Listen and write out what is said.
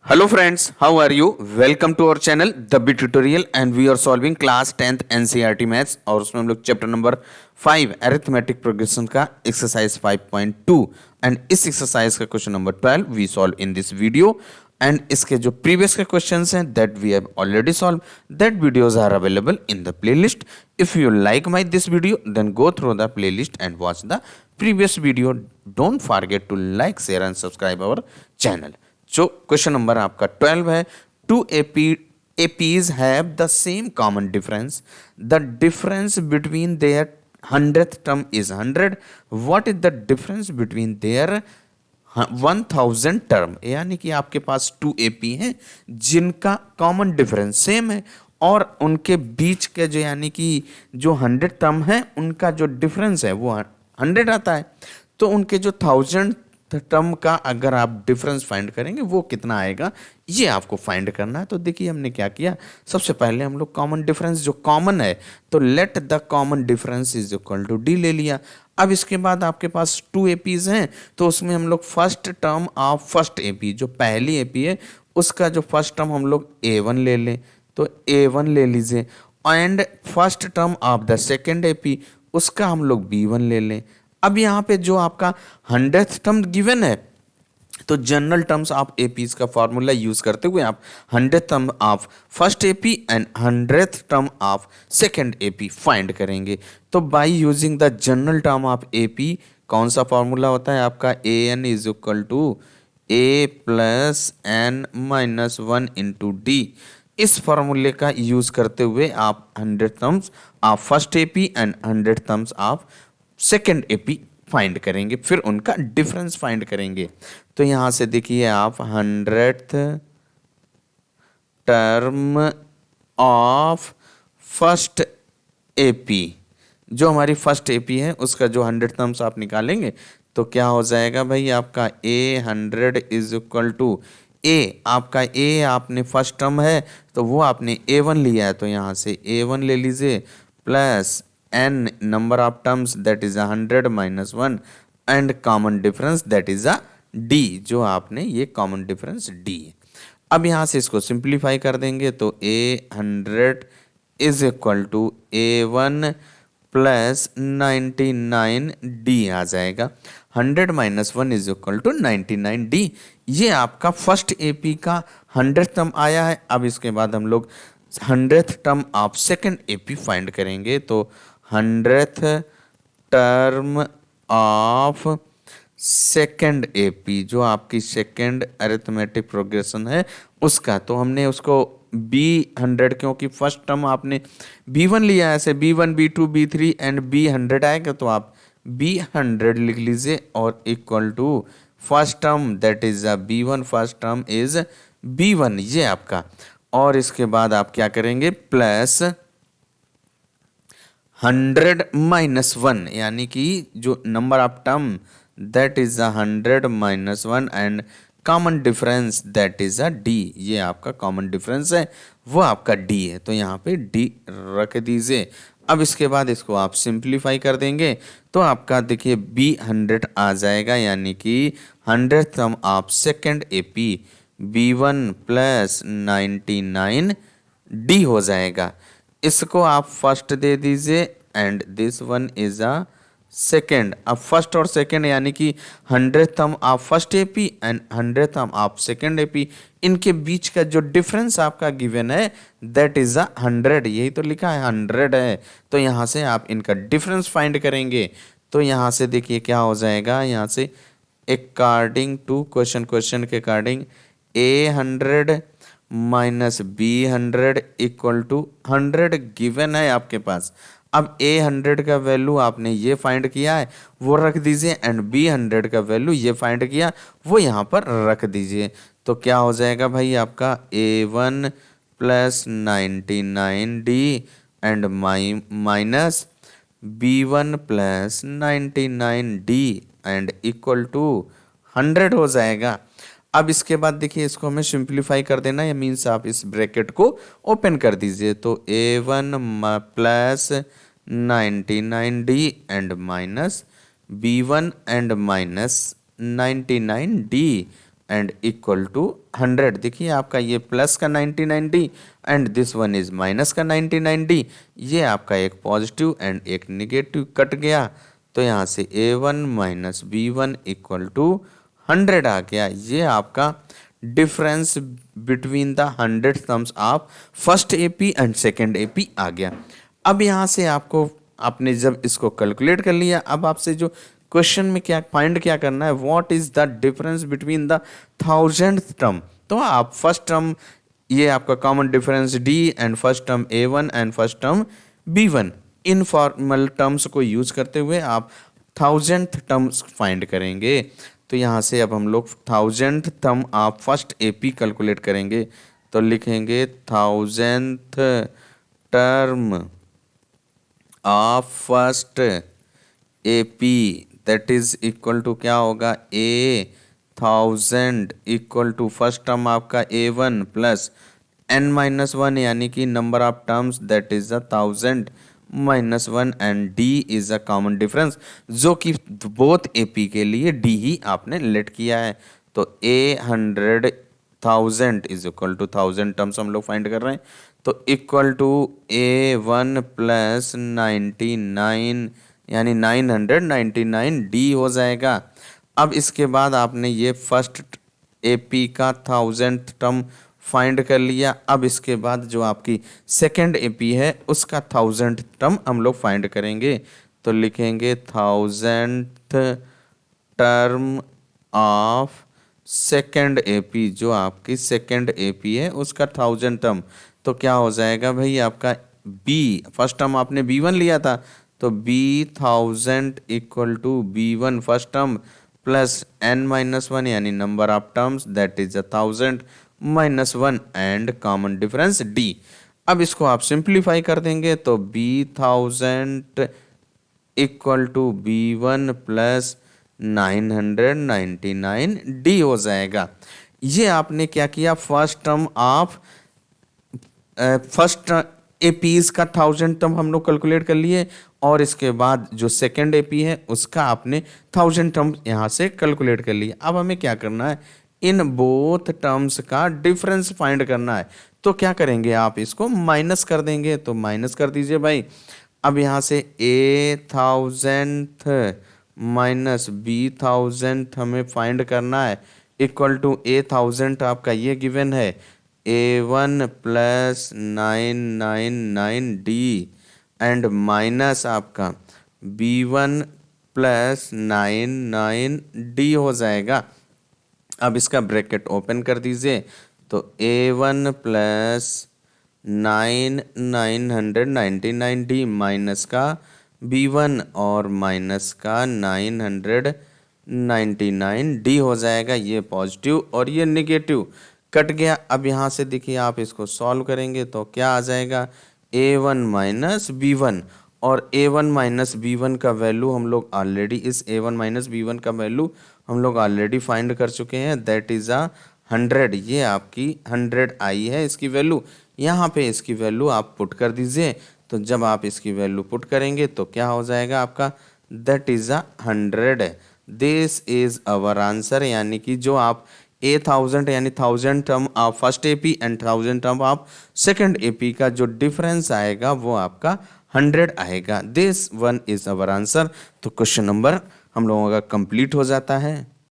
Hello friends, how are you? Welcome to our channel The Bit Tutorial and we are solving class 10th NCERT maths और उसमें हम लोग chapter number 5 arithmetic progression का exercise 5.2 and इस exercise का question number 12 we solve in this video and इसके जो previous के क्वेश्चंस हैं that we have already solve that videos are available in the playlist if you like my this video then go through the playlist and watch the previous video don't forget to like share and subscribe our channel. जो question number आपका 12 है, to APs have the same common difference. The difference between their 100th term is 100. What is the difference between their 1000 term? यानी कि आपके पास 2 AP हैं जिनका common difference same है और उनके बीच के जो यानी कि जो 100 टर्म है उनका जो डिफरेंस है वो 100 आता है। तो उनके जो 1000 टर्म का अगर आप डिफरेंस फाइंड करेंगे वो कितना आएगा ये आपको फाइंड करना है। तो देखिए हमने क्या किया, सबसे पहले हम लोग कॉमन डिफरेंस जो कॉमन है तो let the common difference is equal to D ले लिया। अब इसके बाद आपके पास 2 APs हैं तो उसमें हम लोग first term of first AP जो पहली AP है उसका जो फर्स्ट टर्म हम लोग A1 ले लें तो A1 ले लीजिए and first term of the second AP उसका हम लोग B1 ले लें। अब यहाँ पे जो आपका 100th टर्म गिवन है तो जनरल टर्म्स ऑफ एपीज का फॉर्मूला यूज करते हुए आप 100th term of first AP and 100th term of second AP find करेंगे। तो by using the general term of AP कौन सा फॉर्मूला होता है आपका an is equal to a plus n minus 1 into डी। इस फॉर्मूले का यूज करते हुए आप 100 terms of first AP and 100 terms of second AP find करेंगे, फिर उनका डिफरेंस फाइंड करेंगे। तो यहां से देखिए आप 100th term of first AP जो हमारी फर्स्ट एपी है उसका जो 100 टर्म्स आप निकालेंगे तो क्या हो जाएगा भाई आपका A100 is equal to A, आपका A आपने फर्स्ट टर्म है तो वो आपने A1 लिया है तो यहाँ से A1 ले लीजिए plus n number of terms that is 100 minus 1 and common difference that is a d जो आपने ये common difference d है। अब यहाँ से इसको सिंप्लीफाई कर देंगे तो A100 is equal to A1 plus 99d आ जाएगा। 100 minus 1 is equal to 99d। ये आपका फर्स्ट AP का 100th टर्म आया है। अब इसके बाद हम लोग 100th term of second AP find करेंगे तो 100th term of second AP जो आपकी सेकेंड अरिथमेटिक प्रोग्रेशन है उसका, तो हमने उसको B100 क्योंकि फर्स्ट टर्म आपने B1 लिया है, ऐसे B1 B2 B3 and B100 आएगा तो आप B100 लिख लीजिए और equal to first term that is B1 first term is B1 ये आपका। और इसके बाद आप क्या करेंगे प्लस 100 माइनस 1 यानी कि जो number of term that is 100 minus 1 and common difference that is d। ये आपका कॉमन डिफरेंस है वो आपका d है तो यहाँ पे d रख दीजिए। अब इसके बाद इसको आप सिंप्लीफाई कर देंगे तो आपका देखिए B100 आ जाएगा यानी कि 100th term of second AP B1 plus 99d हो जाएगा। इसको आप फर्स्ट दे दीजिए and this one is a second. अब फर्स्ट और सेकेंड यानी कि 100th term of first AP and 100th term of second AP इनके बीच का जो डिफरेंस आपका गिवन है दैट इज 100, यही तो लिखा है 100 है। तो यहाँ से आप इनका डिफरेंस फाइंड करेंगे तो यहाँ से देखिए क्या हो जाएगा, यहाँ से अकॉर्डिंग टू क्वेश्चन के according A100 minus B100 equal to 100 given है आपके पास। अब A100 का वैल्यू आपने ये फाइंड किया है वो रख दीजिए एंड B100 का वैल्यू ये फाइंड किया वो यहाँ पर रख दीजिए। तो क्या हो जाएगा भाई आपका A1 plus 99d and minus B1 plus 99d and equal to 100 हो जाएगा। अब इसके बाद देखिए इसको हमें सिंप्लीफाई कर देना है, मीन्स आप इस ब्रैकेट को ओपन कर दीजिए तो A1 plus 99d and minus B1 and minus 99d and equal to 100। देखिए आपका ये प्लस का 99D and this one is minus का 99D। ये आपका एक पॉजिटिव एंड एक निगेटिव कट गया, तो यहाँ से A1 minus B1 equal to 100 आ गया। ये आपका difference between the 100 sums of first AP and second AP आ गया। अब यहाँ से आपको, आपने जब इसको कैलकुलेट कर लिया, अब आपसे जो क्वेश्चन में क्या फाइंड क्या करना है, what is the difference between the 1000th term. तो आप फर्स्ट टर्म, ये आपका common difference D and first term A1 and first term B1, informal terms को यूज करते हुए आप 1000th टर्म्स फाइंड करेंगे। तो यहाँ से अब हम लोग 1000th टर्म आप फर्स्ट एपी कैलकुलेट करेंगे, तो लिखेंगे 1000th term of first AP that is equal to क्या होगा, A1000 equal to first term आपका A1 प्लस n-1 यानी कि number of terms that is 1000 -1 and D is a common difference, जो कि बोथ AP के लिए D ही आपने लेट किया है। तो 100,000 इज इक्वल टू 1000 टर्म्स हम लोग फाइंड कर रहे हैं, तो इक्वल टू A1 प्लस 99 यानी 999D हो जाएगा। अब इसके बाद आपने ये फर्स्ट AP का 1000th टर्म फाइंड कर लिया। अब इसके बाद जो आपकी सेकेंड एपी है उसका 1000th टर्म हम लोग फाइंड करेंगे, तो लिखेंगे 1000th term of second AP, जो आपकी सेकेंड एपी है उसका 1000 टर्म, तो क्या हो जाएगा भाई आपका B, फर्स्ट टर्म आपने B1 लिया था, तो B1000 equal to B1 first term plus n-1 यानी number of terms that is 1000 -1 and common difference D। अब इसको आप सिंप्लीफाई कर देंगे, तो B1000 equal to B1 plus 999D हो जाएगा। ये आपने क्या किया, first term of first APs का 1000 टर्म हम लोग कैलकुलेट कर लिए, और इसके बाद जो सेकेंड एपी है उसका आपने 1000 टर्म यहाँ से कैलकुलेट कर लिया। अब हमें क्या करना है, इन बोथ टर्म्स का डिफरेंस फाइंड करना है। तो क्या करेंगे, आप इसको माइनस कर देंगे, तो माइनस कर दीजिए भाई। अब यहाँ से A1000 माइनस B1000 हमें फाइंड करना है, इक्वल टू A1000 आपका ये गिवन है A1 plus 999D and minus आपका B1 प्लस 99D हो जाएगा। अब इसका ब्रैकेट ओपन कर दीजिए, तो A1 प्लस 999D माइनस का B1 और माइनस का 999D हो जाएगा। ये पॉजिटिव और ये नेगेटिव कट गया। अब यहाँ से देखिए आप इसको सॉल्व करेंगे तो क्या आ जाएगा, A1 माइनस B1, और A1 माइनस B1 का वैल्यू हम लोग ऑलरेडी, इस A1 माइनस B1 का वैल्यू हम लोग ऑलरेडी फाइंड कर चुके हैं, दैट इज़ 100। ये आपकी 100 आई है इसकी वैल्यू, यहाँ पे इसकी वैल्यू आप पुट कर दीजिए। तो जब आप इसकी वैल्यू पुट करेंगे तो क्या हो जाएगा आपका, that is 100। This is our answer, यानी कि जो आप A1000 यानी 1000 term of first AP and 1000 term of second AP का जो डिफरेंस आएगा वो आपका 100 आएगा। This one is our answer. तो क्वेश्चन नंबर हम लोगों का कंप्लीट हो जाता है।